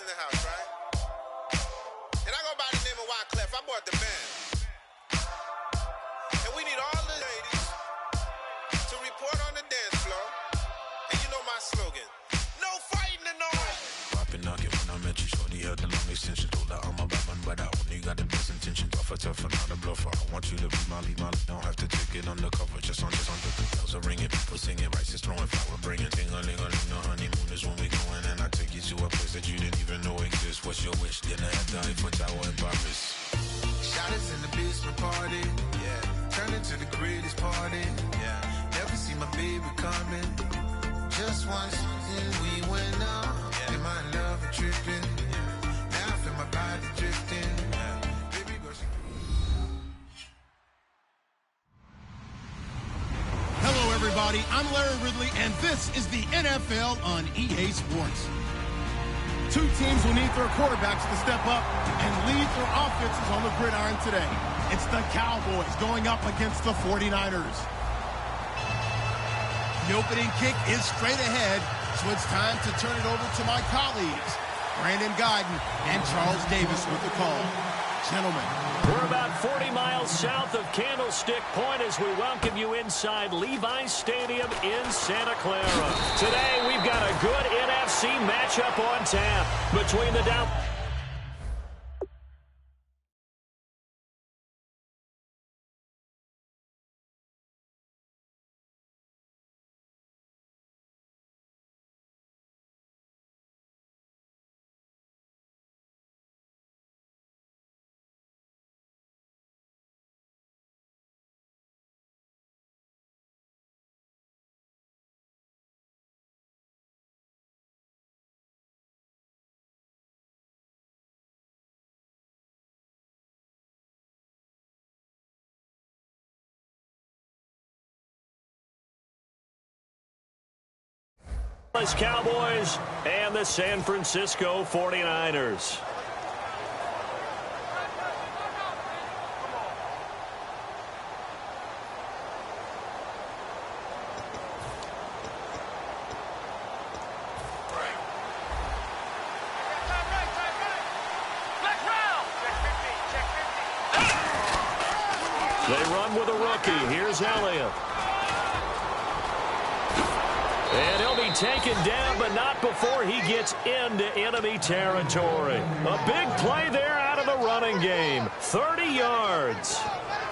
in the house, right? And I go by the name of Wyclef. I bought the band. And we need all the ladies to report on the dance floor. And you know my slogan. No fighting in the home. Popping out when I met you, shorty had the long extension. Told her I'm a Batman, but I only got the best intentions. Tougher, not a bluffer. I want you to be Molly. Don't have to take it undercover. Just on the bells are ringing, people singing, rice is throwing, flower bringing. Ding-a-ling-a-ling, the honeymoon is when we going, and I take you to a place that you didn't even know exists. What's your wish? Dinner at the Eiffel Tower in Paris. Shot us in the basement party, yeah. Turn into the greatest party, yeah. Never see my baby coming. Just once, and we went up. Yeah. And my love is tripping. Yeah. Now I feel my body drifting. Yeah. Baby girl, she... Hello, everybody. I'm Larry Ridley, and this is the NFL on EA Sports. Two teams will need their quarterbacks to step up and lead their offenses on the gridiron today. It's the Cowboys going up against the 49ers. The opening kick is straight ahead, so it's time to turn it over to my colleagues, Brandon Guyton and Charles Davis with the call. Gentlemen. We're about 40 miles south of Candlestick Point as we welcome you inside Levi's Stadium in Santa Clara. Today, we've got a good NFC matchup on tap between the Dallas Cowboys and the San Francisco 49ers. They run with a rookie. Here's Elliott. And he'll be taken down, but not before he gets into enemy territory. A big play there out of the running game. 30 yards.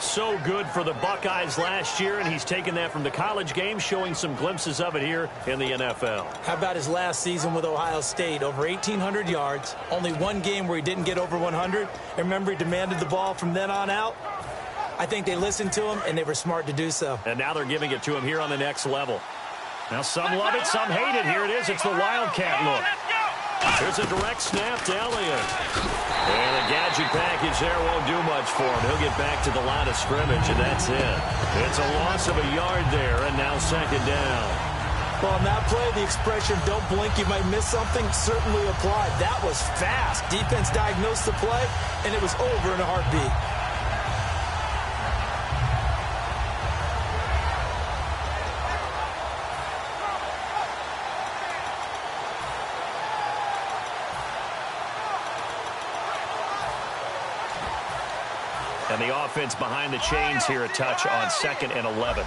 So good for the Buckeyes last year, and he's taken that from the college game, showing some glimpses of it here in the NFL. How about his last season with Ohio State? Over 1,800 yards. Only one game where he didn't get over 100. And remember, he demanded the ball from then on out. I think they listened to him, and they were smart to do so. And now they're giving it to him here on the next level. Now some love it, some hate it. Here it is. It's the Wildcat look. Here's a direct snap to Elliott. And the gadget package there won't do much for him. He'll get back to the line of scrimmage, and that's it. It's a loss of a yard there, and now second down. Well, on that play, the expression, don't blink, you might miss something, certainly applied. That was fast. Defense diagnosed the play, and it was over in a heartbeat. And the offense behind the chains here, a touch on 2nd and 11.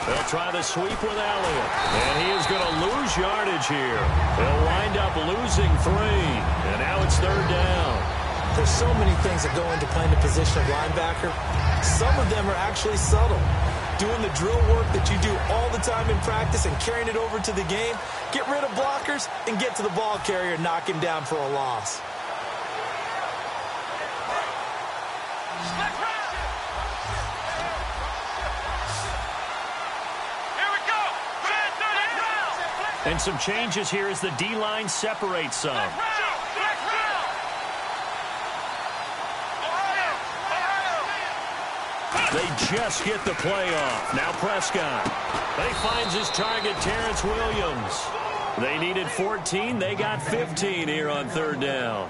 They'll try the sweep with Elliott. And he is going to lose yardage here. They'll wind up losing 3. And now it's 3rd down. There's so many things that go into playing the position of linebacker. Some of them are actually subtle. Doing the drill work that you do all the time in practice and carrying it over to the game. Get rid of blockers and get to the ball carrier and knock him down for a loss. And some changes here as the D-line separates some. They just get the play off. Now Prescott. He finds his target, Terrence Williams. They needed 14. They got 15 here on 3rd down.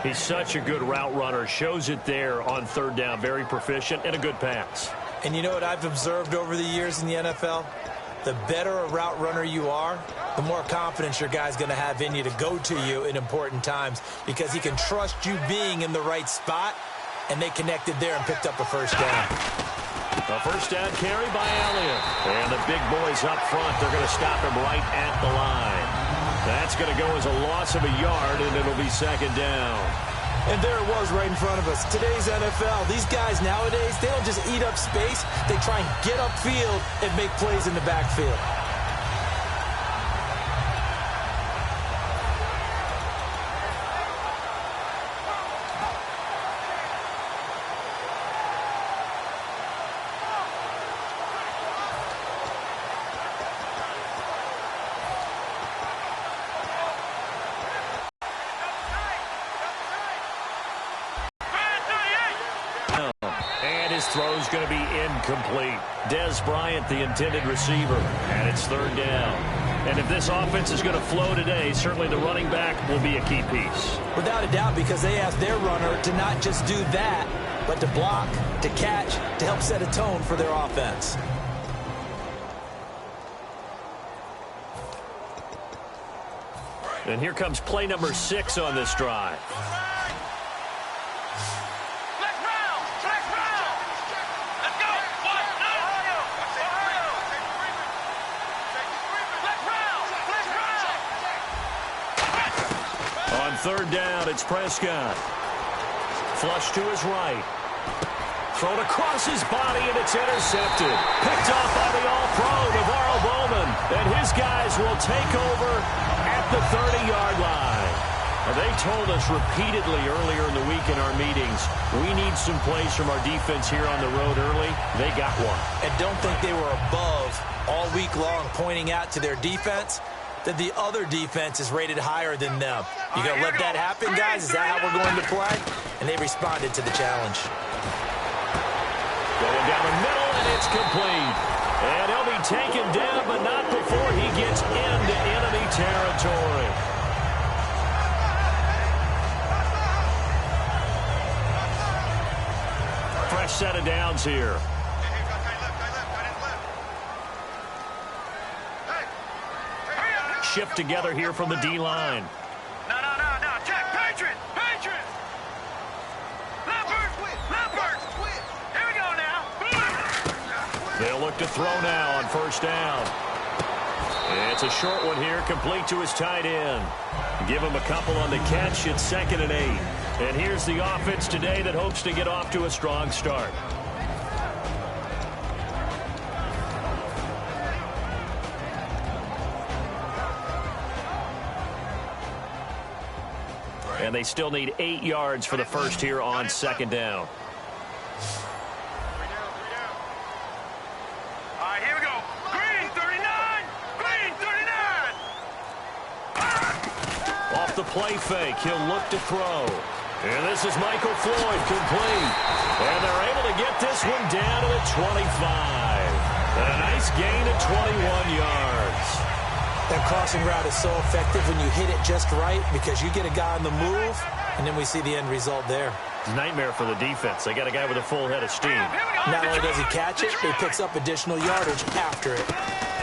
He's such a good route runner. Shows it there on third down. Very proficient and a good pass. And you know what I've observed over the years in the NFL? The better a route runner you are, the more confidence your guy's going to have in you to go to you in important times because he can trust you being in the right spot, and they connected there and picked up a first down. A first down carry by Elliott. And the big boys up front, they're going to stop him right at the line. That's going to go as a loss of a yard, and it'll be second down. And there it was right in front of us. Today's NFL, these guys nowadays, they don't just eat up space. They try and get upfield and make plays in the backfield. Throw's going to be incomplete. Dez Bryant, the intended receiver, and it's third down. And if this offense is going to flow today, certainly the running back will be a key piece. Without a doubt, because they asked their runner to not just do that, but to block, to catch, to help set a tone for their offense. And here comes play number 6 on this drive. Third down, it's Prescott. Flush to his right. Thrown across his body, and it's intercepted. Picked off by the All-Pro, Navarro Bowman. And his guys will take over at the 30-yard line. They told us repeatedly earlier in the week in our meetings, we need some plays from our defense here on the road early. They got one. And don't think they were above all week long pointing out to their defense that the other defense is rated higher than them. You going to let that happen, guys? Is that how we're going to play? And they responded to the challenge. Going down the middle, and it's complete. And he'll be taken down, but not before he gets into enemy territory. Fresh set of downs here. Shift together here from the D-line. No. Check. Patriot. Leopard. Here we go now. They'll look to throw now on first down. It's a short one here, complete to his tight end. Give him a couple on the catch. It's 2nd and 8. And here's the offense today that hopes to get off to a strong start. And they still need 8 yards for the first here on second down. All right, here we go. Green 39. Off the play fake, he'll look to throw. And this is Michael Floyd, complete. And they're able to get this one down to the 25. And a nice gain of 21 yards. That crossing route is so effective when you hit it just right because you get a guy on the move, and then we see the end result there. Nightmare for the defense. They got a guy with a full head of steam. Not only does he catch it, he picks up additional yardage after it.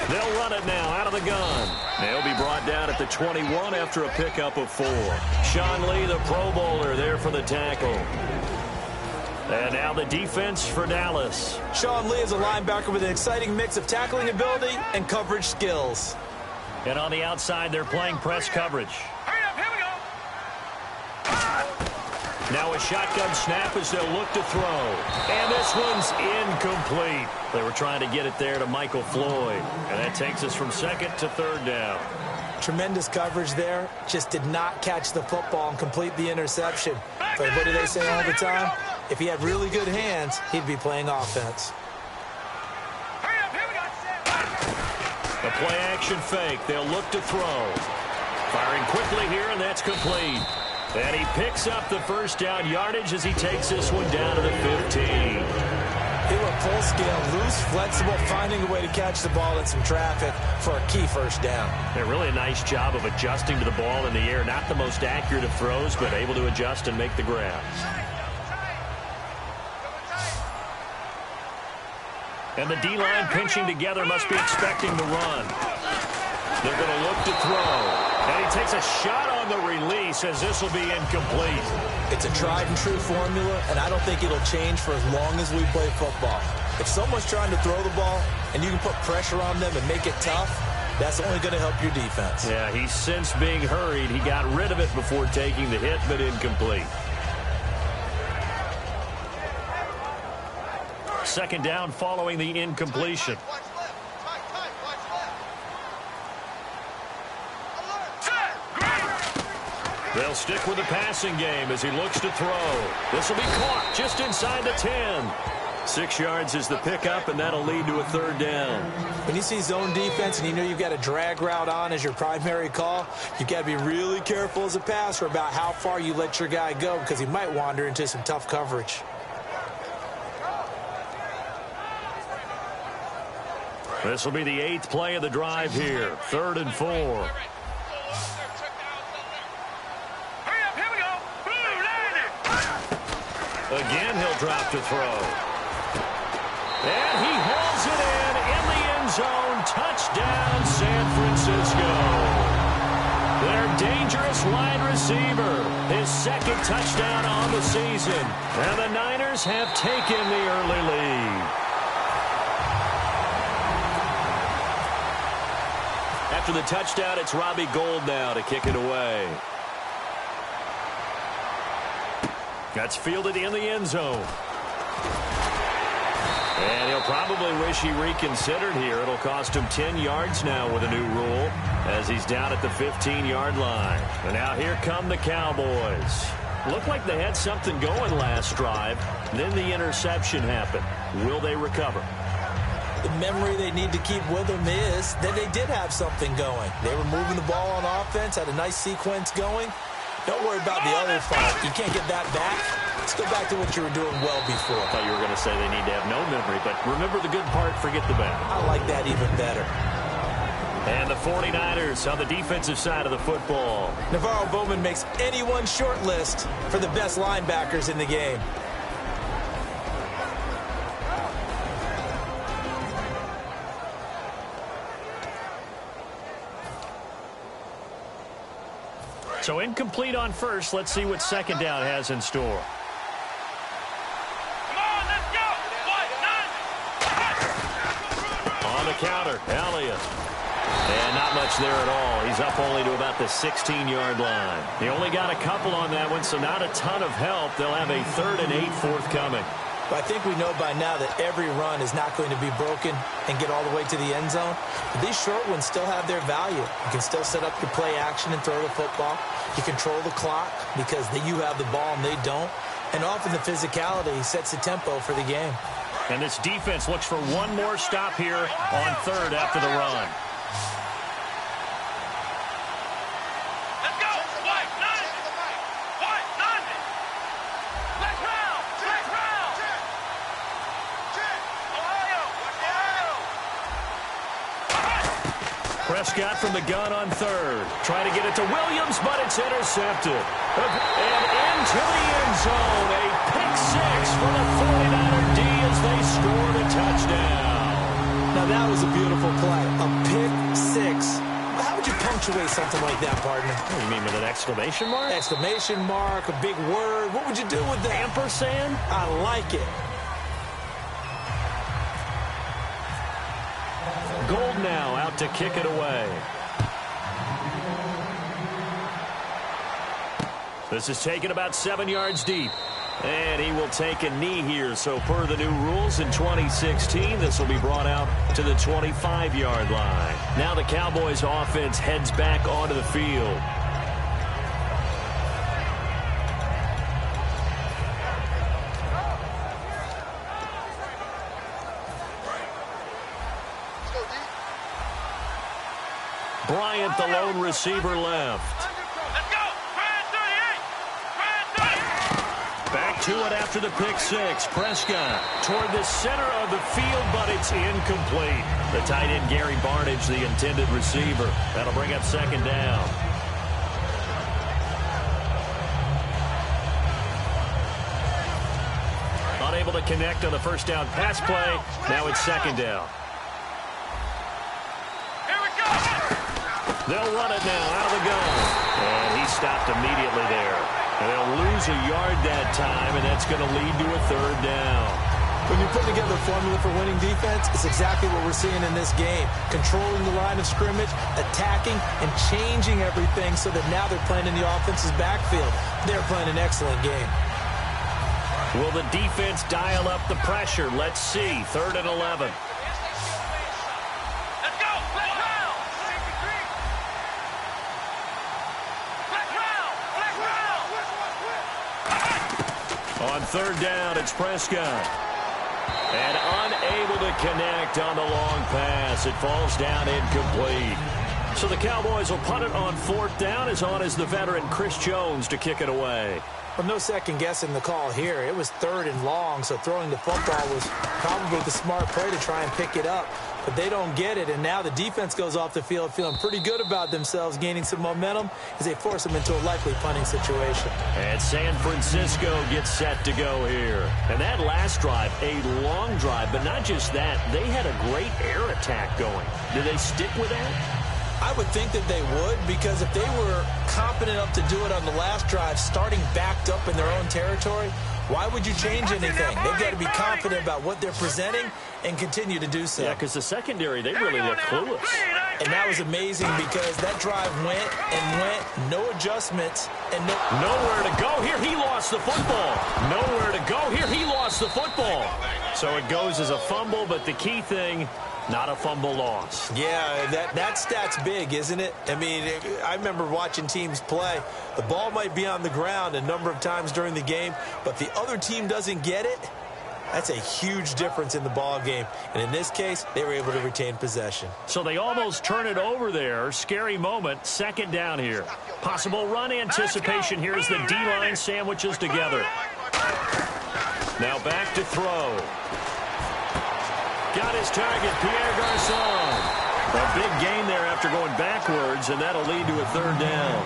They'll run it now out of the gun. They'll be brought down at the 21 after a pickup of 4. Sean Lee, the Pro Bowler, there for the tackle. And now the defense for Dallas. Sean Lee is a linebacker with an exciting mix of tackling ability and coverage skills. And on the outside, they're playing press coverage. Hurry up, here we go. Now a shotgun snap as they'll look to throw. And this one's incomplete. They were trying to get it there to Michael Floyd. And that takes us from 2nd to 3rd down. Tremendous coverage there. Just did not catch the football and complete the interception. But what do they say all the time? If he had really good hands, he'd be playing offense. The play-action fake. They'll look to throw. Firing quickly here, and that's complete. And he picks up the first down yardage as he takes this one down to the 15. They went full scale, loose, flexible, finding a way to catch the ball in some traffic for a key first down. Yeah, really a nice job of adjusting to the ball in the air. Not the most accurate of throws, but able to adjust and make the grabs. And the D-line pinching together must be expecting the run. They're going to look to throw. And he takes a shot on the release as this will be incomplete. It's a tried-and-true formula, and I don't think it'll change for as long as we play football. If someone's trying to throw the ball and you can put pressure on them and make it tough, that's only going to help your defense. Yeah, he's since being hurried. He got rid of it before taking the hit, but incomplete. Second down following the incompletion. They'll stick with the passing game as he looks to throw. This will be caught just inside the 10. 6 yards is the pickup, and that'll lead to a third down. When you see zone defense and you know you've got a drag route on as your primary call, you've got to be really careful as a passer about how far you let your guy go because he might wander into some tough coverage. This will be the 8th play of the drive here. 3rd and 4. Again, he'll drop to throw. And he hauls it in the end zone. Touchdown, San Francisco. Their dangerous wide receiver. His 2nd touchdown on the season. And the Niners have taken the early lead. After the touchdown, it's Robbie Gould now to kick it away. That's fielded in the end zone. And he'll probably wish he reconsidered here. It'll cost him 10 yards now with a new rule as he's down at the 15-yard line. And now here come the Cowboys. Looked like they had something going last drive. Then the interception happened. Will they recover? The memory they need to keep with them is that they did have something going. They were moving the ball on offense, had a nice sequence going. Don't worry about the other part. You can't get that back. Let's go back to what you were doing well before. I thought you were going to say they need to have no memory, but remember the good part, forget the bad. I like that even better. And the 49ers on the defensive side of the football. Navarro Bowman makes anyone's short list for the best linebackers in the game. So incomplete on first. Let's see what second down has in store. Come on, let's go! On the counter, Elliott. And not much there at all. He's up only to about the 16-yard line. He only got a couple on that one, so not a ton of help. They'll have a 3rd and 8 forthcoming. But I think we know by now that every run is not going to be broken and get all the way to the end zone. But these short ones still have their value. You can still set up your play action and throw the football. You control the clock because you have the ball and they don't. And often the physicality sets the tempo for the game. And this defense looks for one more stop here on 3rd after the run. Let's go! White, none! White, none! Let's round! Let's round! Ohio! Prescott from the gun on 3rd. Trying to get it to Williams, but it's intercepted. And into the end zone. A pick 6 for the 49er D as they scored a touchdown. Now that was a beautiful play. A pick 6. How would you punctuate something like that, partner? What do you mean, with an exclamation mark? Exclamation mark, a big word. What would you do with that? Ampersand? I like it. Gould now out to kick it away. This is taken about 7 yards deep. And he will take a knee here. So per the new rules in 2016, this will be brought out to the 25-yard line. Now the Cowboys offense heads back onto the field. Bryant, the lone receiver, left. Let's go! Brand 38! Brand 30! Back to it after the pick six. Prescott toward the center of the field, but it's incomplete. The tight end, Gary Barnidge, the intended receiver. That'll bring up second down. Unable to connect on the first down pass play. Now it's second down. Here we go. They'll run it now out of the gun. And he stopped immediately there. And they'll lose a yard that time, and that's going to lead to a third down. When you put together a formula for winning defense, it's exactly what we're seeing in this game. Controlling the line of scrimmage, attacking, and changing everything so that now they're playing in the offense's backfield. They're playing an excellent game. Will the defense dial up the pressure? Let's see. 3rd and 11. Let's go. Black round. Black round. On 3rd down, it's Prescott. And unable to connect on the long pass. It falls down incomplete. So the Cowboys will punt it on 4th down. As on is the veteran Chris Jones to kick it away. Well, no second guessing the call here. It was 3rd and long, so throwing the football was probably the smart play to try and pick it up. But they don't get it, and now the defense goes off the field feeling pretty good about themselves, gaining some momentum as they force them into a likely punting situation. And San Francisco gets set to go here. And that last drive, a long drive, but not just that. They had a great air attack going. Do they stick with that? I would think that they would, because if they were competent enough to do it on the last drive, starting backed up in their own territory, why would you change anything? They've got to be confident about what they're presenting and continue to do so. Yeah, because the secondary, they really look clueless. And that was amazing because that drive went and went, no adjustments, and nowhere to go here. He lost the football. Nowhere to go here. He lost the football. So it goes as a fumble, but the key thing, not a fumble loss. Yeah, that stat's big, isn't it? I mean, I remember watching teams play. The ball might be on the ground a number of times during the game, but the other team doesn't get it. That's a huge difference in the ball game. And in this case, they were able to retain possession. So they almost turn it over there. Scary moment. 2nd down here. Possible run anticipation here as the D-line sandwiches together. Now back to throw. Got his target, Pierre Garçon. A big gain there after going backwards, and that'll lead to a 3rd down.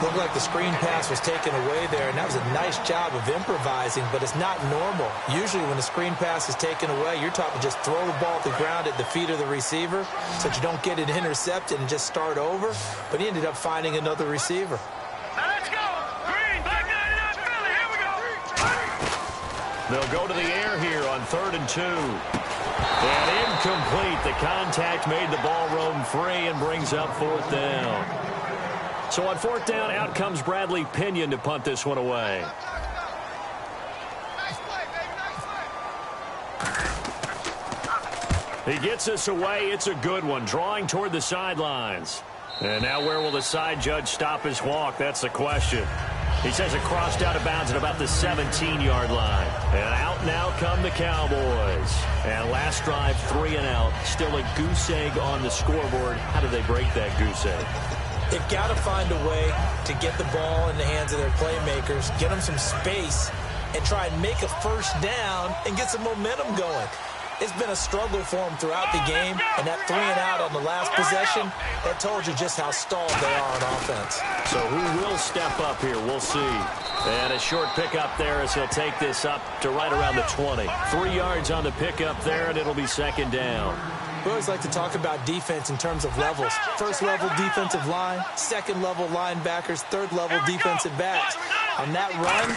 Looked like the screen pass was taken away there, and that was a nice job of improvising, but it's not normal. Usually when a screen pass is taken away, you're taught to just throw the ball at the ground at the feet of the receiver so that you don't get it intercepted and just start over, but he ended up finding another receiver. Now let's go. Green, Black 99 Philly. Here we go. They'll go to the air here on 3rd and 2. And incomplete. The contact made the ball roam free and brings up 4th down. So on 4th down, out comes Bradley Pinion to punt this one away. He gets us away. It's a good one. Drawing toward the sidelines. And now where will the side judge stop his walk? That's the question. He says it crossed out of bounds at about the 17-yard line. And out now come the Cowboys. And last drive, 3 and out. Still a goose egg on the scoreboard. How do they break that goose egg? They've got to find a way to get the ball in the hands of their playmakers, get them some space, and try and make a 1st down and get some momentum going. It's been a struggle for them throughout the game, and that 3 and out on the last possession, that told you just how stalled they are on offense. So who will step up here? We'll see. And a short pickup there as he'll take this up to right around the 20. 3 yards on the pickup there, and it'll be 2nd down. We always like to talk about defense in terms of levels. 1st level defensive line, 2nd level linebackers, 3rd level defensive backs. On that run,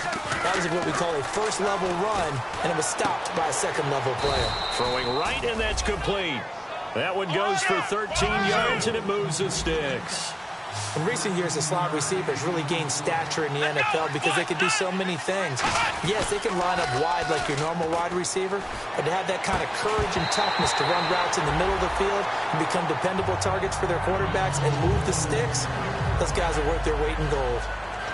that was what we call a 1st level run, and it was stopped by a 2nd level player. Throwing right, and that's complete. That one goes for 13 yards, and it moves the sticks. In recent years, the slot receivers really gained stature in the NFL because they can do so many things. Yes, they can line up wide like your normal wide receiver, but to have that kind of courage and toughness to run routes in the middle of the field and become dependable targets for their quarterbacks and move the sticks, those guys are worth their weight in gold.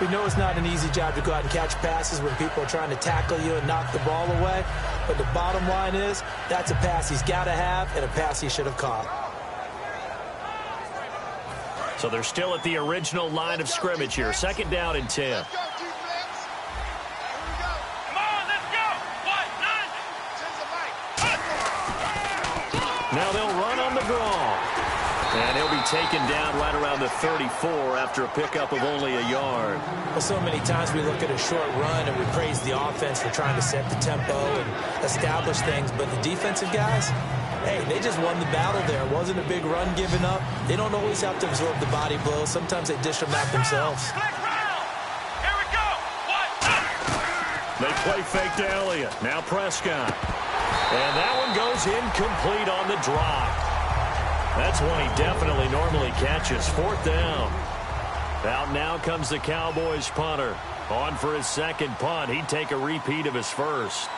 We know it's not an easy job to go out and catch passes when people are trying to tackle you and knock the ball away, but the bottom line is that's a pass he's got to have and a pass he should have caught. So they're still at the original line of scrimmage here. 2nd down and 10. Come on, Now they'll run on the draw. And he'll be taken down right around the 34 after a pickup of only a yard. Well, so many times we look at a short run and we praise the offense for trying to set the tempo and establish things. But the defensive guys, hey, they just won the battle there. It wasn't a big run given up. They don't always have to absorb the body blows. Sometimes they dish them out themselves. They play fake to Elliott. Now Prescott. And that one goes incomplete on the drop. That's one he definitely normally catches. 4th down. Out now comes the Cowboys punter. On for his second punt. He'd take a repeat of his first.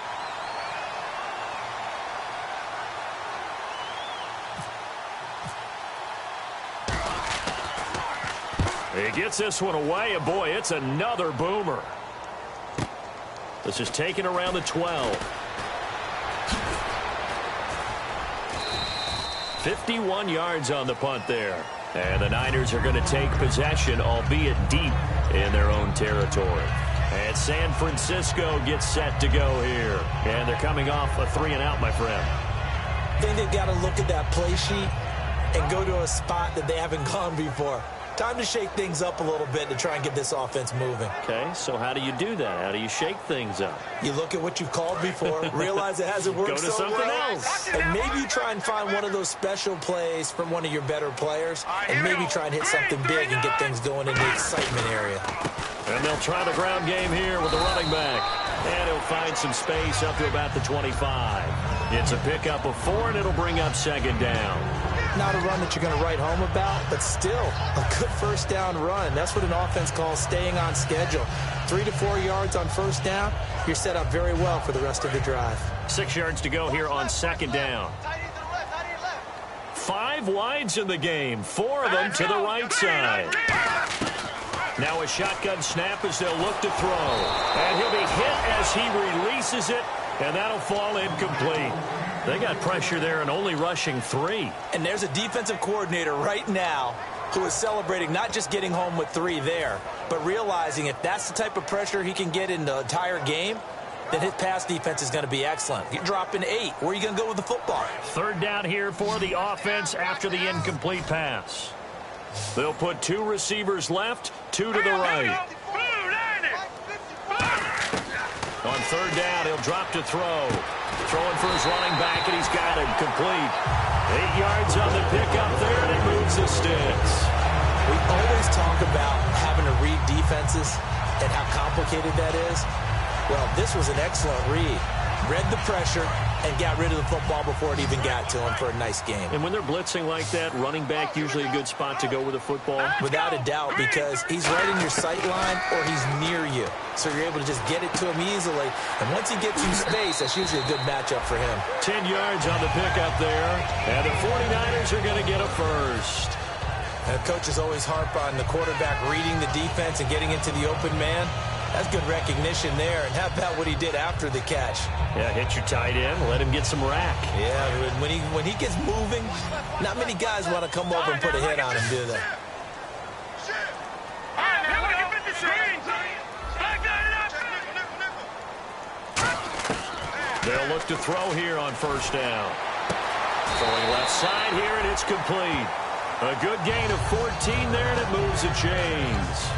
He gets this one away, and boy, it's another boomer. This is taken around the 12. 51 yards on the punt there. And the Niners are going to take possession, albeit deep in their own territory. And San Francisco gets set to go here. And they're coming off a 3-and-out, my friend. I think they've got to look at that play sheet and go to a spot that they haven't gone before. Time to shake things up a little bit to try and get this offense moving. Okay, so how do you do that? How do you shake things up? You look at what you've called before, realize it hasn't worked Go to so something well, else. and maybe you try and find one of those special plays from one of your better players, and maybe try and hit something big and get things going in the excitement area. And they'll try the ground game here with the running back. And he'll find some space up to about the 25. It's a pickup of 4, and it'll bring up 2nd down. Not a run that you're going to write home about, but still a good first down run. That's what an offense calls staying on schedule. 3 to 4 yards on first down, you're set up very well for the rest of the drive. 6 yards to go here on 2nd down. 5 wides in the game, 4 of them to the right side. Now a shotgun snap as they'll look to throw. And he'll be hit as he releases it, and that'll fall incomplete. They got pressure there and only rushing 3. And there's a defensive coordinator right now who is celebrating not just getting home with 3 there, but realizing if that's the type of pressure he can get in the entire game, then his pass defense is going to be excellent. You're dropping 8. Where are you going to go with the football? 3rd down here for the offense after the incomplete pass. They'll put 2 receivers left, 2 to the right. On 3rd down, he'll drop to throw. Throwing for his running back, and he's got him complete. 8 yards on the pickup there, and he moves the sticks. We always talk about having to read defenses and how complicated that is. Well, this was an excellent read. Read the pressure and got rid of the football before it even got to him for a nice game. And when they're blitzing like that, running back usually a good spot to go with the football? Without a doubt, because he's right in your sight line or he's near you. So you're able to just get it to him easily. And once he gets you space, that's usually a good matchup for him. 10 yards on the pickup there. And the 49ers are going to get a first. And coaches always harp on the quarterback reading the defense and getting into the open man. That's good recognition there. And how about what he did after the catch? Yeah, hit your tight end, let him get some rack. Yeah, when he gets moving, not many guys want to come over and put a hit on him, do they? They'll look to throw here on 1st down. Throwing left side here, and it's complete. A good gain of 14 there, and it moves the chains.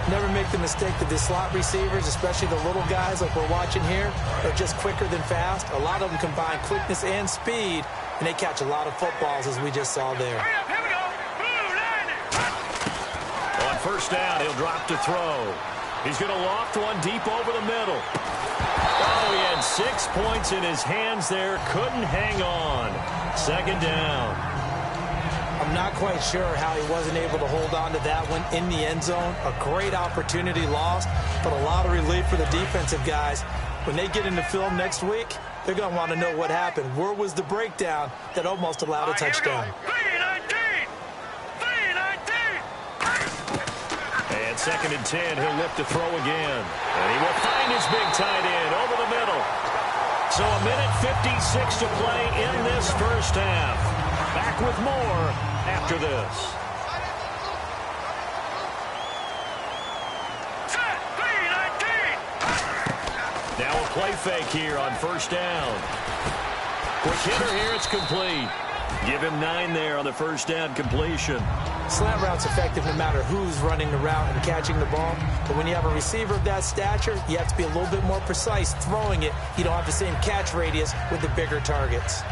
Never make the mistake that the slot receivers, especially the little guys like we're watching here, are just quicker than fast. A lot of them combine quickness and speed, and they catch a lot of footballs, as we just saw there. On 1st down, he'll drop to throw. He's going to loft one deep over the middle. Oh, he had 6 points in his hands there. Couldn't hang on. 2nd down. I'm not quite sure how he wasn't able to hold on to that one in the end zone. A great opportunity lost, but a lot of relief for the defensive guys. When they get into film next week, they're going to want to know what happened. Where was the breakdown that almost allowed a touchdown? And 2nd and 10, he'll look to throw again. And he will find his big tight end over the middle. So a minute 56 to play in this first half. Back with more after this. Now a play fake here on 1st down. Quick hitter here, it's complete. Give him 9 there on the first down completion. Slant route's effective no matter who's running the route and catching the ball. But when you have a receiver of that stature, you have to be a little bit more precise throwing it. You don't have the same catch radius with the bigger targets.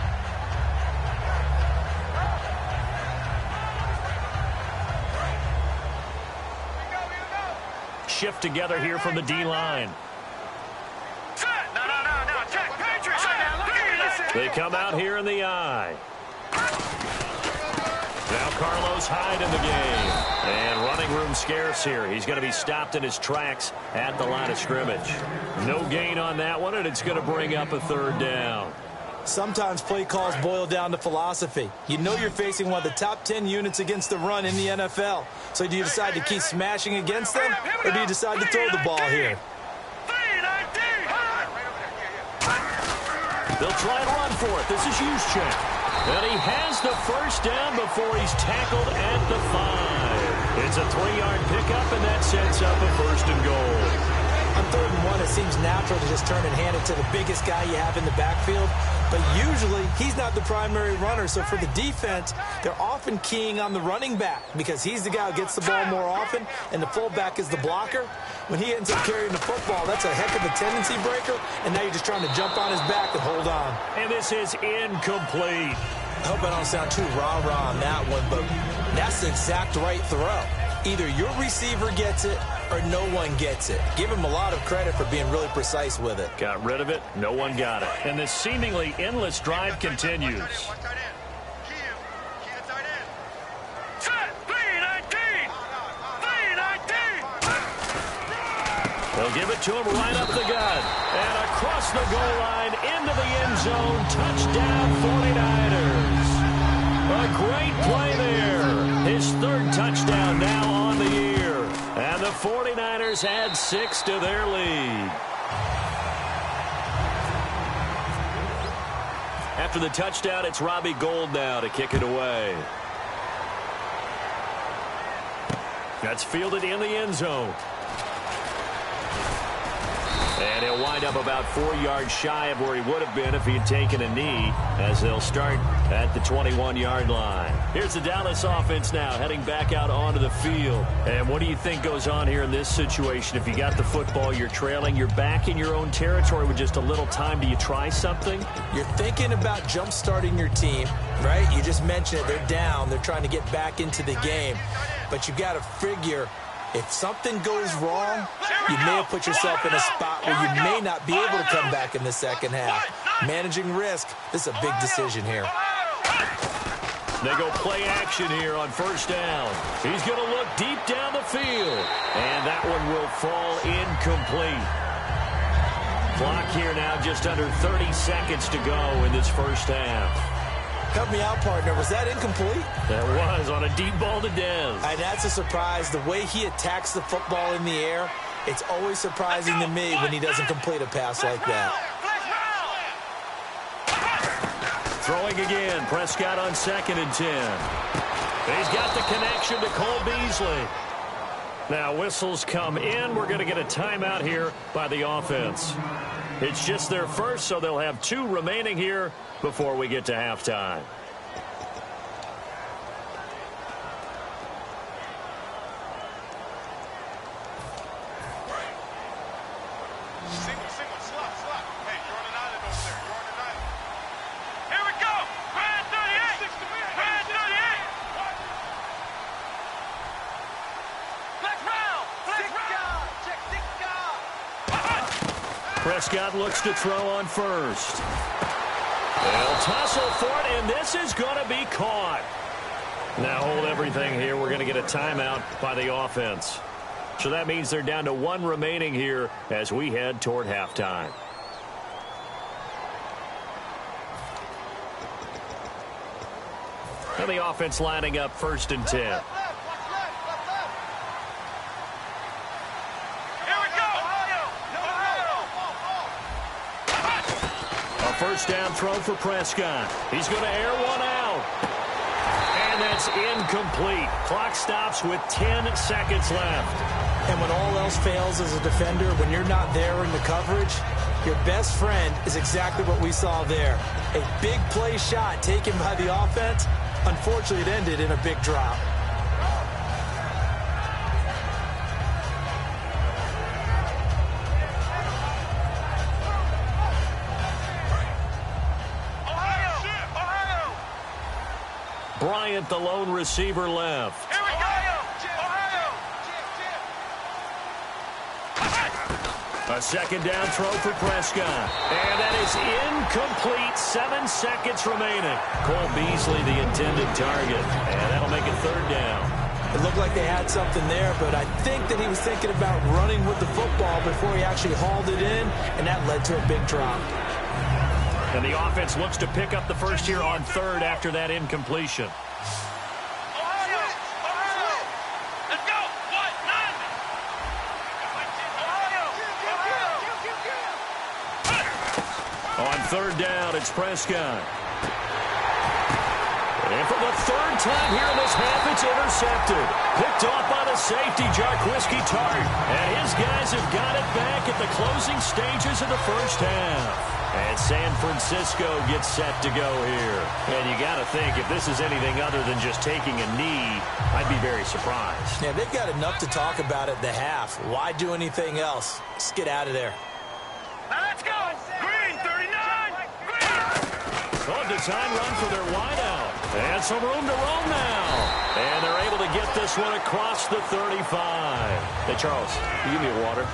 Shift together here from the D-line. They come out here in the I. Now Carlos Hyde in the game. And running room scarce here. He's going to be stopped in his tracks at the line of scrimmage. No gain on that one, and it's going to bring up a third down. Sometimes play calls boil down to philosophy. You know you're facing one of the top 10 units against the run in the NFL. So do you decide to keep smashing against them, or do you decide to throw the ball here? They'll try and run for it. This is Juszczyk. And he has the first down before he's tackled at the 5. It's a 3-yard pickup, and that sets up a first and goal. On 3rd and 1, it seems natural to just turn and hand it to the biggest guy you have in the backfield. But usually, he's not the primary runner. So for the defense, they're often keying on the running back because he's the guy who gets the ball more often, and the fullback is the blocker. When he ends up carrying the football, that's a heck of a tendency breaker, and now you're just trying to jump on his back and hold on. And this is incomplete. I hope I don't sound too rah-rah on that one, but that's the exact right throw. Either your receiver gets it or no one gets it. Give him a lot of credit for being really precise with it. Got rid of it. No one got it. And this seemingly endless drive continues. They'll give it to him right up the gut. And across the goal line into the end zone. Touchdown 49ers. A great play there. His 3rd touchdown now on the year. And the 49ers add 6 to their lead. After the touchdown, it's Robbie Gould now to kick it away. That's fielded in the end zone. And he'll wind up about 4 yards shy of where he would have been if he had taken a knee, as they'll start at the 21-yard line. Here's the Dallas offense now heading back out onto the field. And what do you think goes on here in this situation? If you got the football, you're trailing, you're back in your own territory with just a little time. Do you try something? You're thinking about jump-starting your team, right? You just mentioned it. They're down. They're trying to get back into the game. But you got to figure, if something goes wrong, you may have put yourself in a spot where you may not be able to come back in the second half. Managing risk, this is a big decision here. They go play action here on first down. He's going to look deep down the field. And that one will fall incomplete. Clock here now just under 30 seconds to go in this first half. Help me out, partner. Was that incomplete? That was on a deep ball to Dez. And that's a surprise. The way he attacks the football in the air, it's always surprising to me when he doesn't complete a pass like that. Throwing again. Prescott on 2nd and 10. He's got the connection to Cole Beasley. Now whistles come in. We're going to get a timeout here by the offense. It's just their first, so they'll have 2 remaining here before we get to halftime. Single, slot. Hey, you're on an island over there. You're on an island. Here we go. Red 38. Red 38. Flex round. Check 6 guard. Prescott looks to throw on first. They'll tussle for it, and this is going to be caught. Now hold everything here. We're going to get a timeout by the offense. So that means they're down to 1 remaining here as we head toward halftime. And the offense lining up 1st and 10. First down throw for Prescott. He's going to air one out. And that's incomplete. Clock stops with 10 seconds left. And when all else fails as a defender, when you're not there in the coverage, Your best friend is exactly what we saw there. A big play shot taken by the offense. Unfortunately, it ended in a big drop. Bryant, the lone receiver, left. Here we go! A second down throw for Prescott. And that is incomplete. 7 seconds remaining. Cole Beasley, the intended target. And that'll make it third down. It looked like they had something there, but I think that he was thinking about running with the football before he actually hauled it in, and that led to a big drop. And the offense looks to pick up the first here on third after that incompletion. On third down, it's Prescott. And for the third time here in this half, it's intercepted. Picked off by the safety, Jarquiski Tart. And his guys have got it back at the closing stages of the first half. And San Francisco gets set to go here. And you got to think, if this is anything other than just taking a knee, I'd be very surprised. Yeah, they've got enough to talk about at the half. Why do anything else? Let's get out of there. Let's go! Green, 39! So a design run for their wideout. And some room to roam now. And they're able to get this one across the 35. Hey, Charles, you give me a water.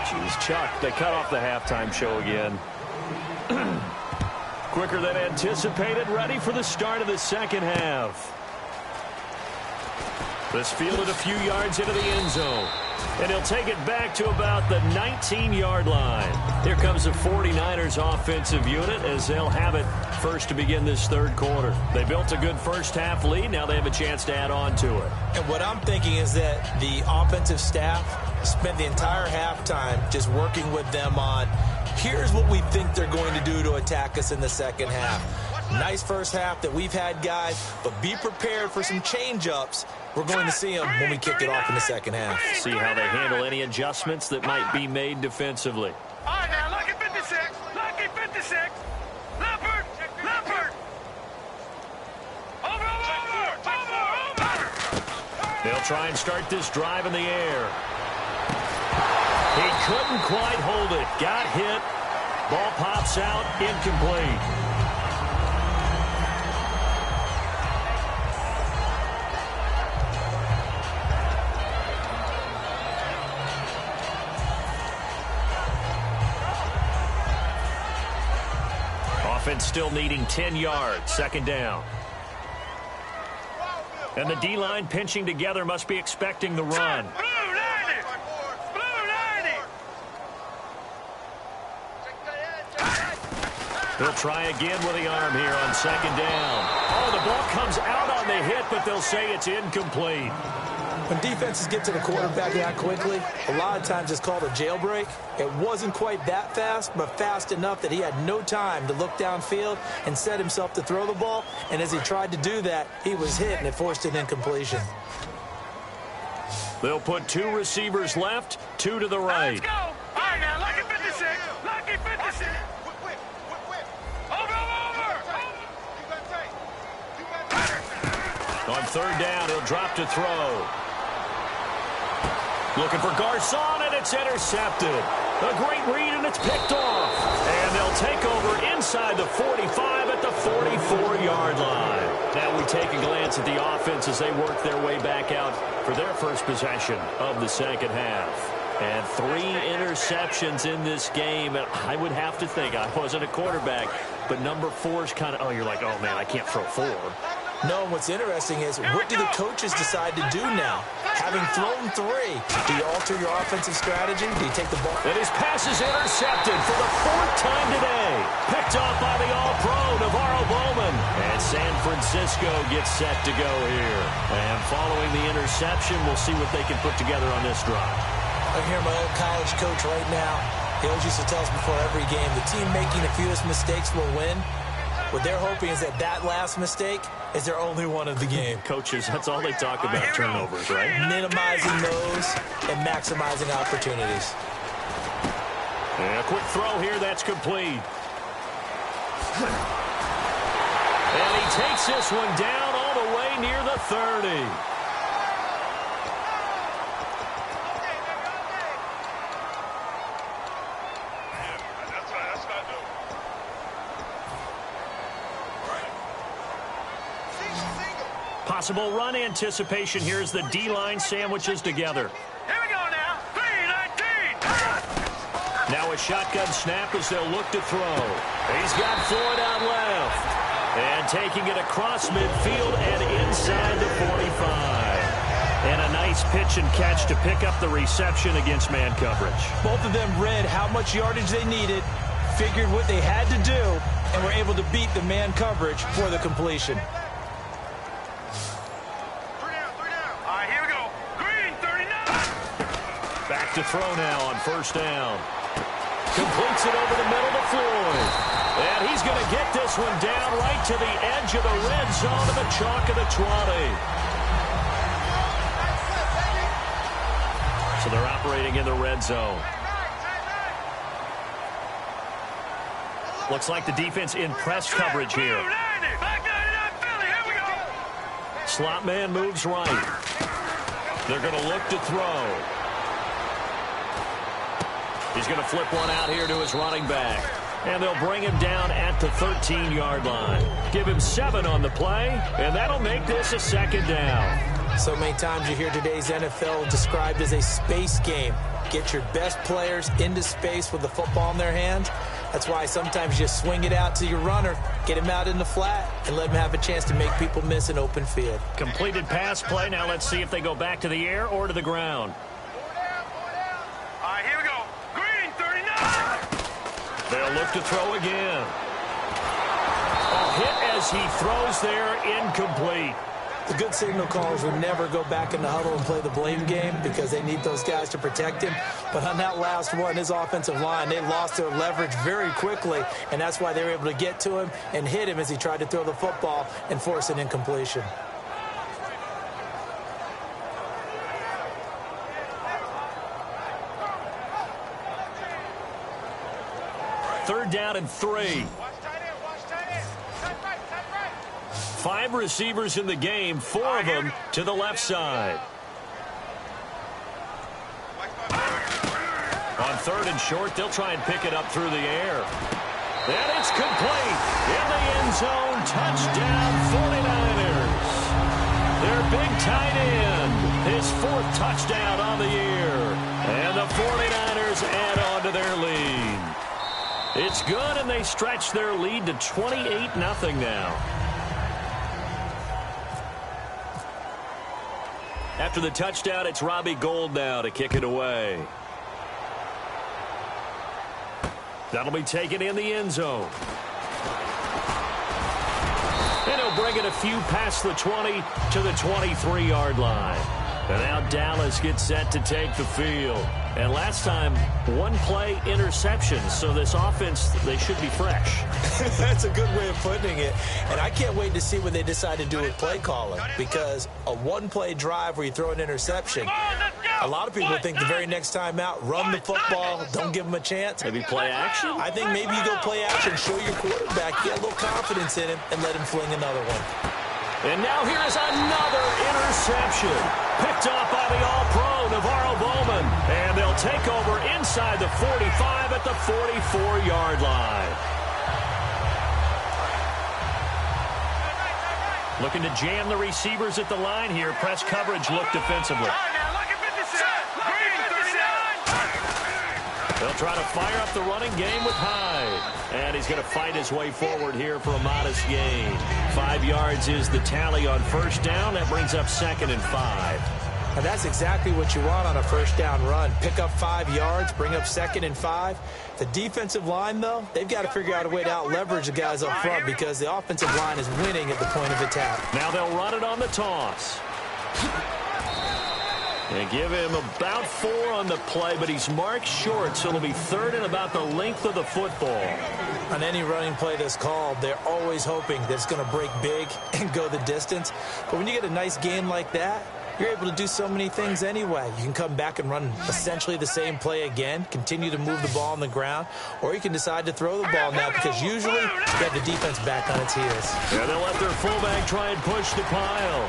Jeez, Chuck, they cut off the halftime show again. Quicker than anticipated, ready for the start of the second half. This fielded a few yards into the end zone. And he'll take it back to about the 19-yard line. Here comes the 49ers offensive unit as they'll have it first to begin this third quarter. They built a good first half lead. Now they have a chance to add on to it. And what I'm thinking is that the offensive staff spent the entire halftime just working with them on, here's what we think they're going to do to attack us in the second half. Nice first half that we've had, guys, but be prepared for some change-ups. We're going to see them when we kick it off in the second half. See how they handle any adjustments that might be made defensively. All right, now, lucky 56. Lucky 56. Leopard. Leopard. Over. They'll try and start this drive in the air. He couldn't quite hold it. Got hit. Ball pops out. Incomplete. Offense still needing 10 yards. Second down. And the D-line pinching together must be expecting the run. Blue 90. Blue 90. He'll try again with the arm here on second down. Oh, the ball comes out on the hit, but they'll say it's incomplete. When defenses get to the quarterback that quickly, a lot of times it's called a jailbreak. It wasn't quite that fast, but fast enough that he had no time to look downfield and set himself to throw the ball. And as he tried to do that, he was hit, and it forced an incompletion. They'll put 2 receivers left, 2 to the right. Let's go. All right, now, lucky 56. Lucky 56. On third down, he'll drop to throw. Looking for Garcon, and it's intercepted. A great read, and it's picked off. And they'll take over inside the 45 at the 44-yard line. Now we take a glance at the offense as they work their way back out for their first possession of the second half. And 3 interceptions in this game. And I would have to think, I wasn't a quarterback, but number 4's kind of, you're like, oh, man, I can't throw 4. No, what's interesting is, what do the coaches decide to do now? Having thrown 3, do you alter your offensive strategy? Do you take the ball? And his pass is intercepted for the 4th time today. Picked off by the All-Pro, Navarro Bowman. And San Francisco gets set to go here. And following the interception, we'll see what they can put together on this drive. I hear my old college coach right now. He always used to tell us before every game, the team making the fewest mistakes will win. What they're hoping is that last mistake is their only one of the game. Coaches, that's all they talk about, turnovers, right? Minimizing those and maximizing opportunities. And a quick throw here, that's complete. And he takes this one down all the way near the 30. Possible run anticipation here as the D-line sandwiches together. Here we go now. 3-19. Now a shotgun snap as they'll look to throw. He's got Floyd out left. And taking it across midfield and inside the 45. And a nice pitch and catch to pick up the reception against man coverage. Both of them read how much yardage they needed, figured what they had to do, and were able to beat the man coverage for the completion. Back to throw now on first down. Completes it over the middle to Floyd. And he's going to get this one down right to the edge of the red zone of the chalk of the 20. So they're operating in the red zone. Looks like the defense in press coverage here. Slot man moves right. They're going to look to throw. He's going to flip one out here to his running back. And they'll bring him down at the 13-yard line. Give him 7 on the play, and that'll make this a second down. So many times you hear today's NFL described as a space game. Get your best players into space with the football in their hands. That's why sometimes you swing it out to your runner, get him out in the flat, and let him have a chance to make people miss an open field. Completed pass play. Now let's see if they go back to the air or to the ground. They'll look to throw again. A hit as he throws there, incomplete. The good signal callers would never go back in the huddle and play the blame game because they need those guys to protect him. But on that last one, his offensive line, they lost their leverage very quickly, and that's why they were able to get to him and hit him as he tried to throw the football and force an incompletion. Third down and 3. 5 receivers in the game, 4 of them to the left side. On third and short, they'll try and pick it up through the air. And it's complete. In the end zone, touchdown 49ers. Their big tight end, his 4th touchdown on the year. And the 49ers add on to their lead. It's good, and they stretch their lead to 28-0 now. After the touchdown, it's Robbie Gould now to kick it away. That'll be taken in the end zone. And he'll bring it a few past the 20 to the 23-yard line. And now Dallas gets set to take the field. And last time, 1-play interception. So this offense, they should be fresh. That's a good way of putting it. And I can't wait to see what they decide to do with play calling. Because a 1-play drive where you throw an interception, a lot of people think the very next time out, run the football, don't give them a chance. Maybe play action? I think maybe you go play action, show your quarterback, get a little confidence in him, and let him fling another one. And now here is another interception. Picked off by the All-Pro, Navarro Bowman. And they'll take over inside the 45 at the 44-yard line. Looking to jam the receivers at the line here. Press coverage look defensively. They'll try to fire up the running game with Hyde. And he's going to fight his way forward here for a modest gain. 5 yards is the tally on first down. That brings up 2nd and 5. And that's exactly what you want on a first down run. Pick up 5 yards, bring up 2nd and 5. The defensive line, though, they've got to figure out a way to out-leverage the guys up front because the offensive line is winning at the point of attack. Now they'll run it on the toss. And give him about 4 on the play, but he's marked short, so it'll be 3rd and about the length of the football. On any running play that's called, they're always hoping that it's going to break big and go the distance. But when you get a nice gain like that, you're able to do so many things anyway. You can come back and run essentially the same play again, continue to move the ball on the ground, or you can decide to throw the ball now because usually you have the defense back on its heels. Yeah, they'll let their fullback try and push the pile.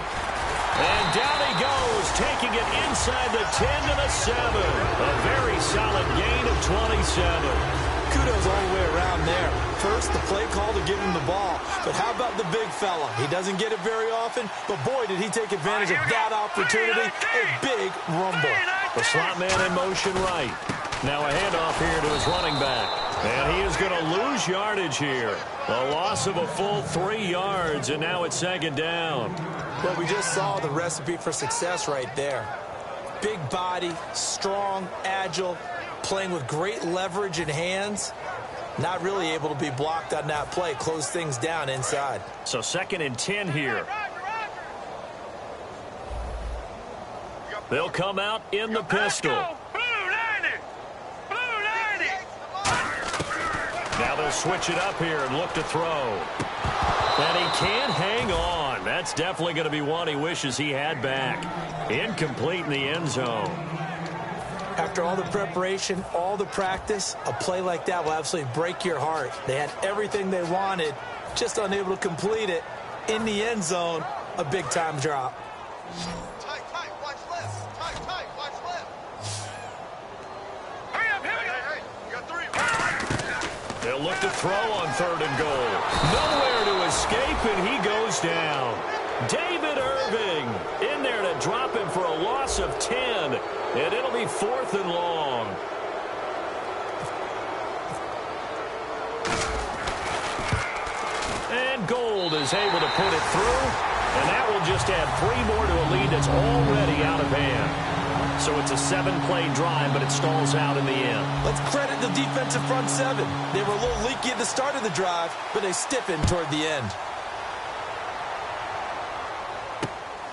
And down he goes, taking it inside the 10 to the 7. A very solid gain of 27. Kudos all the way around there. First, the play call to give him the ball. But how about the big fella? He doesn't get it very often, but boy, did he take advantage of that opportunity. A big rumble. The slot man in motion right. Now a handoff here to his running back. And he is going to lose yardage here. A loss of a full 3 yards, and now it's second down. Well, we just saw the recipe for success right there. Big body, strong, agile, playing with great leverage in hands. Not really able to be blocked on that play. Close things down inside. So 2nd and 10 here. They'll come out in the pistol. Now they'll switch it up here and look to throw. And he can't hang on. That's definitely going to be one he wishes he had back. Incomplete in the end zone. After all the preparation, all the practice, a play like that will absolutely break your heart. They had everything they wanted, just unable to complete it. In the end zone, a big-time drop. Tight, watch left. Tight, watch left. Hurry up. Hey, you got 3. They'll look to throw on 3rd and goal. Nowhere to escape, and he goes down. David Irving in there to drop him for a loss of 10. And it'll be 4th and long. And Gold is able to put it through. And that will just add 3 more to a lead that's already out of hand. So it's a 7-play drive, but it stalls out in the end. Let's credit the defensive front 7. They were a little leaky at the start of the drive, but they stiffened toward the end.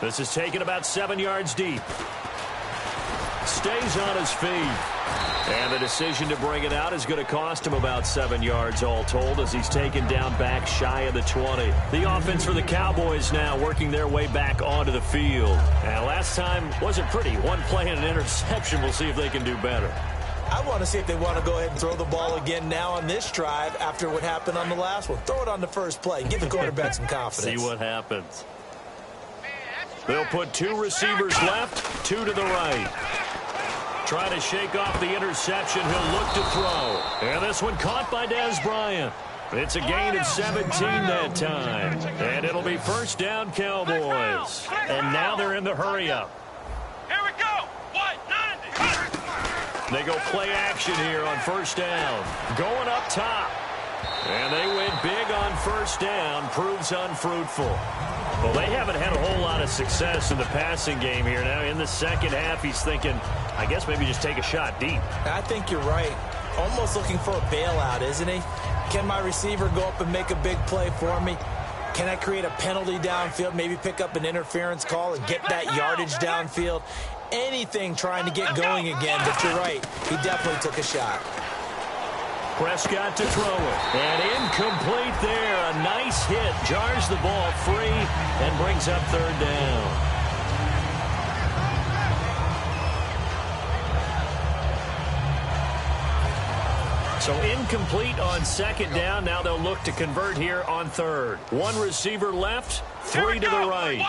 This is taken about 7 yards deep. Stays on his feet. And the decision to bring it out is going to cost him about 7 yards all told as he's taken down back shy of the 20. The offense for the Cowboys now working their way back onto the field. And last time wasn't pretty. 1 play and an interception. We'll see if they can do better. I want to see if they want to go ahead and throw the ball again now on this drive after what happened on the last one. Throw it on the first play. Give the quarterback some confidence. See what happens. They'll put 2 receivers left, 2 to the right. Trying to shake off the interception. He'll look to throw. And this one caught by Dez Bryant. It's a gain of 17 that time. And it'll be 1st down Cowboys. And now they're in the hurry-up. Here we go. What? 90. They go play action here on 1st down. Going up top. And they win big on 1st down. Proves unfruitful. Well, they haven't had a whole lot of success in the passing game here. Now, in the second half, he's thinking, I guess maybe just take a shot deep. I think you're right. Almost looking for a bailout, isn't he? Can my receiver go up and make a big play for me? Can I create a penalty downfield, maybe pick up an interference call and get that yardage downfield? Anything trying to get going again, but you're right. He definitely took a shot. Prescott to throw it. And incomplete there. A nice hit. Jars the ball free and brings up 3rd down. So incomplete on 2nd down. Now they'll look to convert here on 3rd. 1 receiver left. 3 to the right.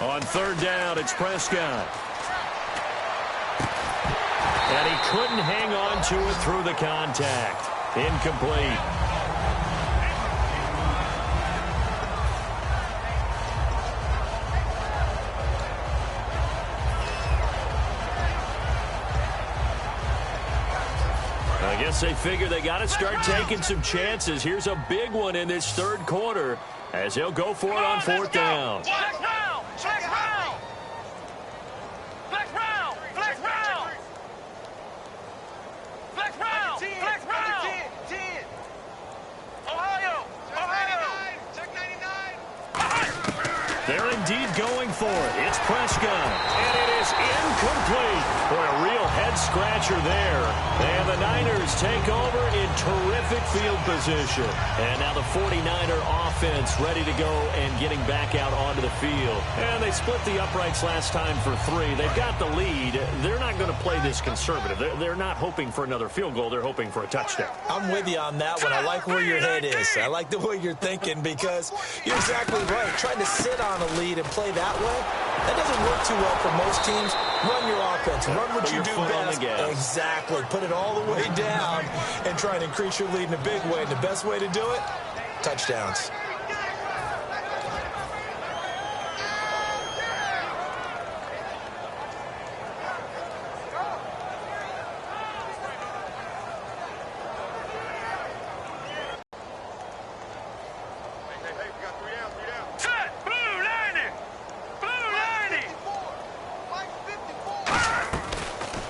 On 3rd down, it's Prescott. And he couldn't hang on to it through the contact. Incomplete. I guess they figure they got to start taking some chances. Here's a big one in this 3rd quarter as they'll go for it on 4th down. They're indeed going for it. It's Prescott. And it is incomplete. Boy, a real head head-scratcher there. And the Niners take over in terrific field position. And now the 49er offense ready to go and getting back out onto the field. And they split the uprights last time for 3. They've got the lead. They're not going to play this conservative. They're not hoping for another field goal. They're hoping for a touchdown. I'm with you on that one. I like where your head is. I like the way you're thinking because you're exactly right. Trying to sit on a lead and play that way, that doesn't work too well for most teams. Run your offense. Run what you do best. Exactly. Put it all the way down and try and increase your lead in a big way. And the best way to do it, touchdowns.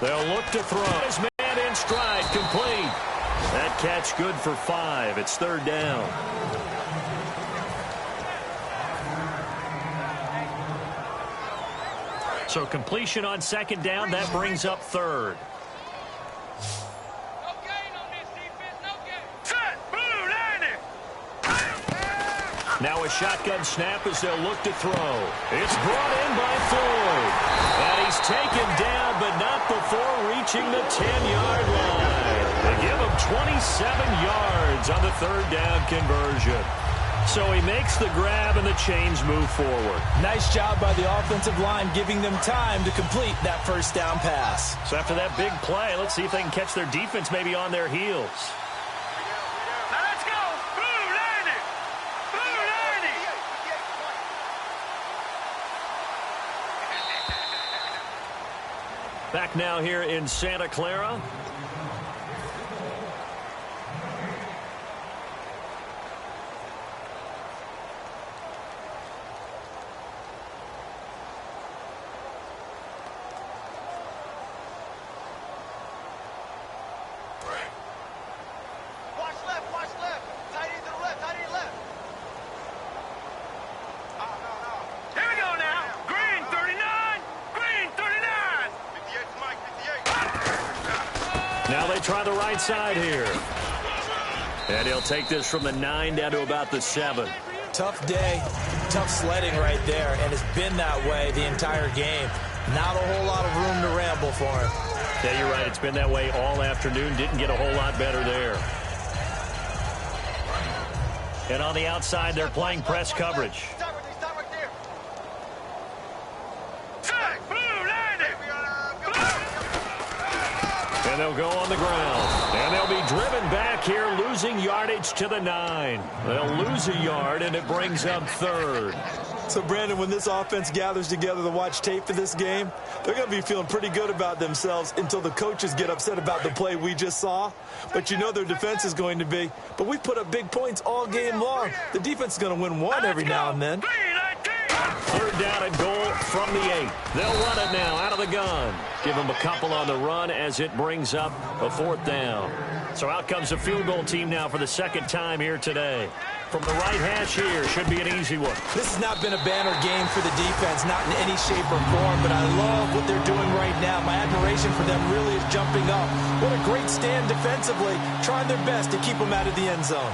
They'll look to throw. His man in stride, complete. That catch good for 5. It's 3rd down. So completion on 2nd down. That brings up 3rd. Now a shotgun snap as they'll look to throw. It's brought in by Floyd. And he's taken down, but not before reaching the 10-yard line. They give him 27 yards on the 3rd down conversion. So he makes the grab and the chains move forward. Nice job by the offensive line giving them time to complete that 1st down pass. So after that big play, let's see if they can catch their defense maybe on their heels. Back now here in Santa Clara. Watch left. Tight end to the left, tight end left. Here we go now. Green 39. Green 39. 58 to Mike, 58. Now they try the right side here. And he'll take this from the 9 down to about the 7. Tough day, tough sledding right there, and it's been that way the entire game. Not a whole lot of room to ramble for him. Yeah, you're right. It's been that way all afternoon. Didn't get a whole lot better there. And on the outside, they're playing press coverage. Stop right there. And they'll go on the ground. And they'll be driven back here, losing yardage to the 9. They'll lose a yard, and it brings up 3rd. So, Brandon, when this offense gathers together to watch tape for this game, they're going to be feeling pretty good about themselves until the coaches get upset about the play we just saw. But you know their defense is going to be. But we put up big points all game long. The defense is going to win one every now and then. 3rd down and goal from the 8. They'll run it now out of the gun. Give them a couple on the run as it brings up a 4th down. So out comes the field goal team now for the 2nd time here today. From the right hash here, should be an easy one. This has not been a banner game for the defense, not in any shape or form, but I love what they're doing right now. My admiration for them really is jumping up. What a great stand defensively, trying their best to keep them out of the end zone.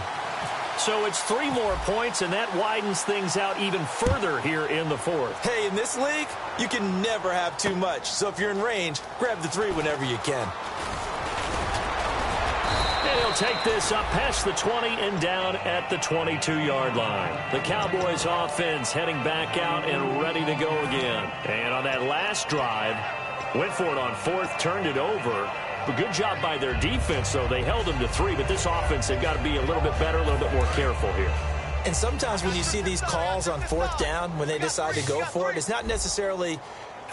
So it's 3 more points, and that widens things out even further here in the 4th. Hey, in this league, you can never have too much. So if you're in range, grab the 3 whenever you can. And he'll take this up past the 20 and down at the 22-yard line. The Cowboys offense heading back out and ready to go again. And on that last drive, went for it on 4th, turned it over. But good job by their defense, though. They held them to 3, but this offense, they've got to be a little bit better, a little bit more careful here. And sometimes when you see these calls on 4th down, when they decide to go for it, it's not necessarily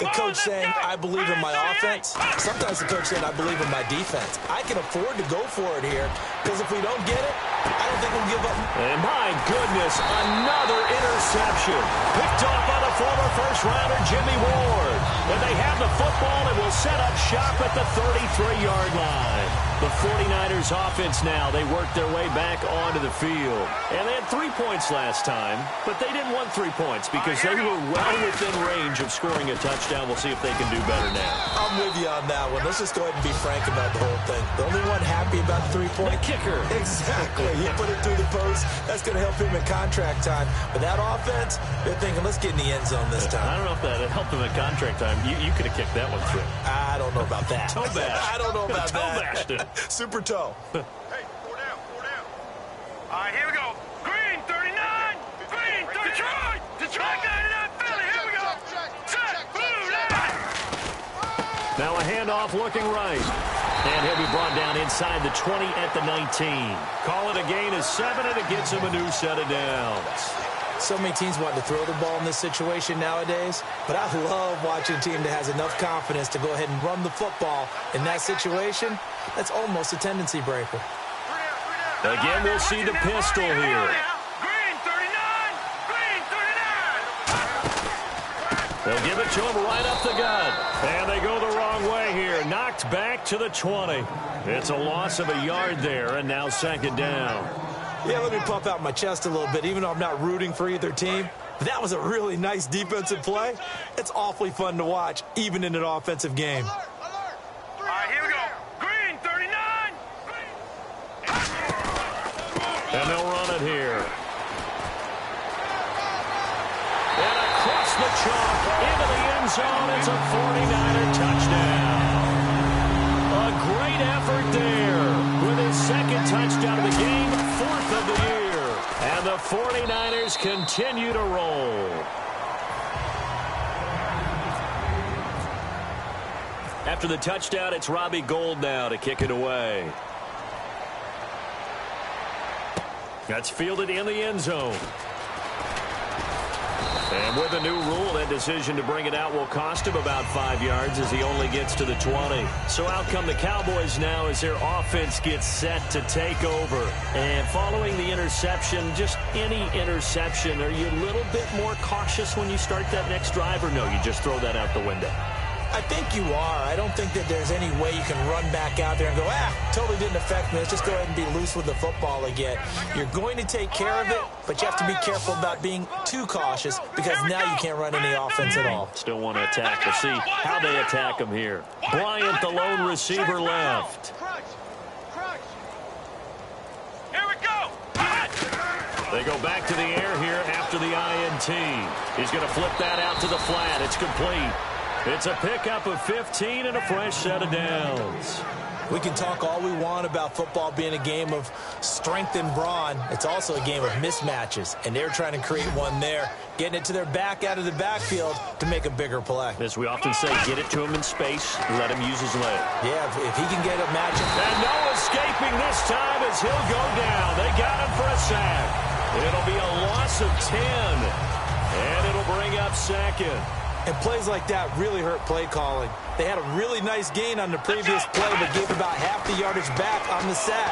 the coach saying, I believe in my offense. Sometimes the coach saying, I believe in my defense. I can afford to go for it here, because if we don't get it, I don't think we'll give up. And my goodness, another interception. Picked off by the former first-rounder Jimmy Ward. And they have the football and will set up shop at the 33-yard line. The 49ers offense now, they worked their way back onto the field. And they had 3 points last time, but they didn't want 3 points because they were well within range of scoring a touchdown. We'll see if they can do better now. I'm with you on that one. Let's just go ahead and be frank about the whole thing. The only one happy about the 3-point? The kicker. Exactly. He put it through the post. That's going to help him in contract time. But that offense, they're thinking, let's get in the end zone this time. I don't know if that helped him in contract time. You could have kicked that one through. I don't know about that. Toe bash. I don't know about Toe that. bashed it. Super toe. Hey, 4 down, 4 down. All right, here we go. Green, 39. Green, 39. Detroit got it out, Philly. Here we go. Set, blue, line. Now a handoff looking right. And he'll be brought down inside the 20 at the 19. Call it a gain of 7, and it gets him a new set of downs. So many teams want to throw the ball in this situation nowadays, but I love watching a team that has enough confidence to go ahead and run the football in that situation. That's almost a tendency breaker. Again, we'll see the pistol here. Green, 39. Green, 39. They'll give it to him right up the gut. And they go the wrong way here. Knocked back to the 20. It's a loss of a yard there, and now second down. Yeah, let me puff out my chest a little bit, even though I'm not rooting for either team. That was a really nice defensive play. It's awfully fun to watch, even in an offensive game. All right, here we go. Green, 39. And they'll run it here. And across the chalk, into the end zone. It's a 49er touchdown. A great effort there with his second touchdown of the game, 4th of the year. And the 49ers continue to roll. After the touchdown, it's Robbie Gould now to kick it away. That's fielded in the end zone. And with the new rule, that decision to bring it out will cost him about 5 yards as he only gets to the 20. So out come the Cowboys now as their offense gets set to take over. And following the interception, just any interception, are you a little bit more cautious when you start that next drive, or no, you just throw that out the window? I think you are. I don't think that there's any way you can run back out there and go, totally didn't affect me. Let's just go ahead and be loose with the football again. You're going to take care of it, but you have to be careful about being too cautious because now you can't run any offense at all. Still want to attack. We'll see how they attack him here. Bryant, the lone receiver, left. Here we go. They go back to the air here after the INT. He's going to flip that out to the flat. It's complete. It's a pickup of 15 and a fresh set of downs. We can talk all we want about football being a game of strength and brawn. It's also a game of mismatches, and they're trying to create one there, getting it to their back out of the backfield to make a bigger play. As we often say, get it to him in space, let him use his leg. Yeah, if he can get a matchup. And no escaping this time as he'll go down. They got him for a sack. It'll be a loss of 10, and it'll bring up second. And plays like that really hurt play calling. They had a really nice gain on the previous play, but gave about half the yardage back on the sack.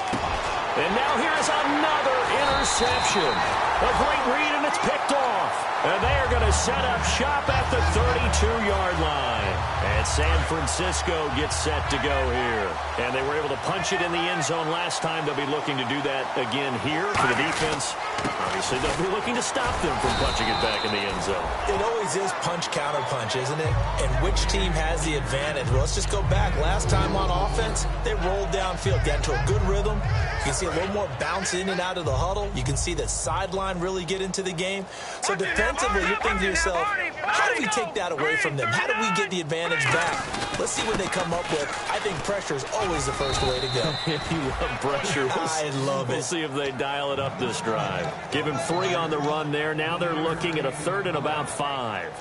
And now here's another interception. A great read, and it's picked off. And they are going to set up shop at the 32-yard line. And San Francisco gets set to go here. And they were able to punch it in the end zone last time. They'll be looking to do that again here for the defense. Obviously, they'll be looking to stop them from punching it back in the end zone. It always is punch-counter-punch, isn't it? And which team has the advantage? Well, let's just go back. Last time on offense, they rolled downfield, got into a good rhythm. You can see a little more bounce in and out of the huddle. You can see the sideline really get into the game. So defensively, you're thinking to yourself, how do we take that away from them? How do we get the advantage back? Let's see what they come up with. I think pressure is always the first way to go. If you love pressure, I love it. We'll see if they dial it up this drive. Give him 3 on the run there. Now they're looking at a 3rd and about 5.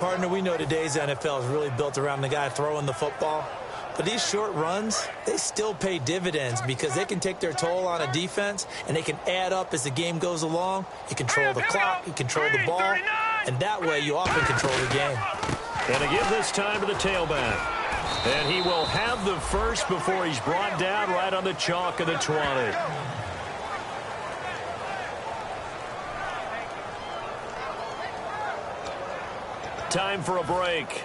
Partner, we know today's NFL is really built around the guy throwing the football. But these short runs, they still pay dividends because they can take their toll on a defense, and they can add up as the game goes along. You control the clock, you control the ball, and that way you often control the game. And to give this time to the tailback. And he will have the first before he's brought down right on the chalk of the 20. Time for a break.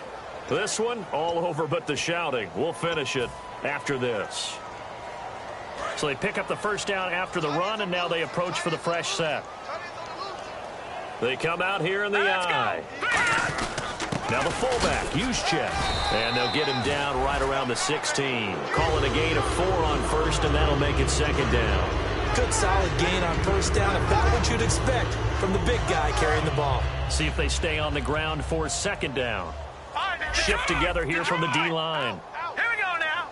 This one, all over but the shouting. We'll finish it after this. So they pick up the first down after the run, and now they approach for the fresh set. They come out here in the eye. Now the fullback, Juszczyk. And they'll get him down right around the 16. Calling a gain of 4 on first, and that'll make it second down. Good solid gain on first down, about what you'd expect from the big guy carrying the ball. See if they stay on the ground for second down. Shift together here from the D-line. Here we go now.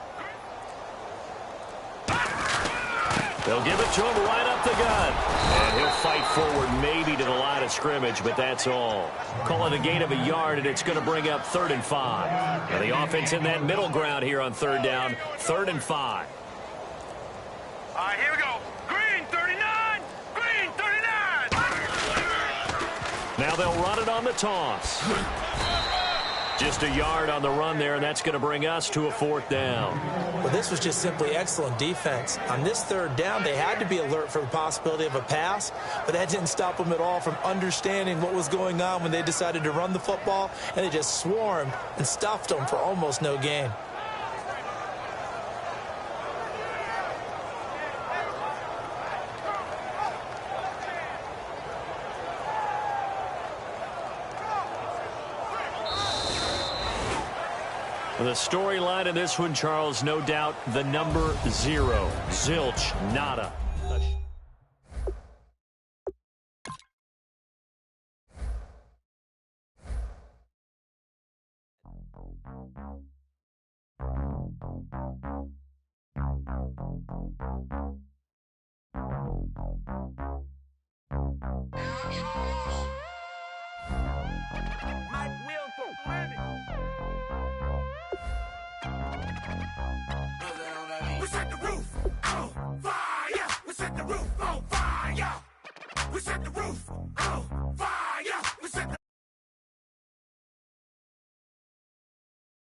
They'll give it to him right up the gut. And he'll fight forward maybe to the line of scrimmage, but that's all. Call it a gain of a yard, and it's going to bring up 3rd and 5. And the offense in that middle ground here on 3rd down, 3rd and 5. All right, here we go. Green 39. Green 39. Now they'll run it on the toss. Just a yard on the run there, and that's going to bring us to a 4th down. Well, this was just simply excellent defense. On this 3rd down, they had to be alert for the possibility of a pass, but that didn't stop them at all from understanding what was going on when they decided to run the football, and they just swarmed and stuffed them for almost no gain. The storyline in this one, Charles, no doubt the number 0. Zilch, nada. We set the roof on fire. We set the roof on fire. We set the roof